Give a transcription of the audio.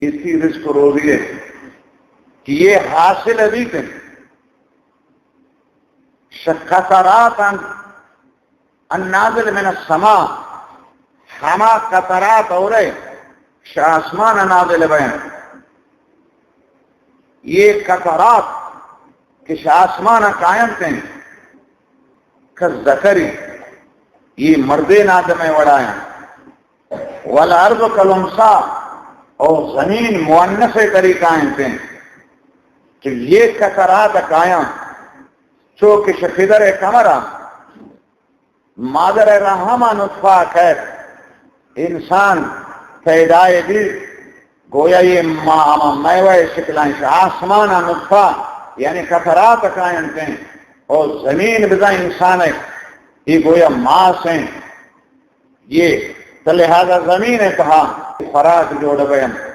इसी रिस्क रोजी है कि ये हासिल अभी थे कतरात अन्नाजिल मिन समा हमा कतरात और आसमान नाजिल बयान ये कतरात किस आसमान कायम थे जकरी ये मर्दे नाद में वड़ाया वल अर्द कलमसा और जमीन मुअन्नस करी कायम थे कि ये कतरात कायम चो कि शफिदर कमरा मादर रहमा नुत्फा खैर इंसान पैदाए भी गोया ये मैवा शिकलाइन से आसमान नुत्फा यानी कतरात कायम थे और जमीन बिजा इंसान है ये गोया मास है ये तो लिहाजा जमीन है कहा फराक जोड़ बयान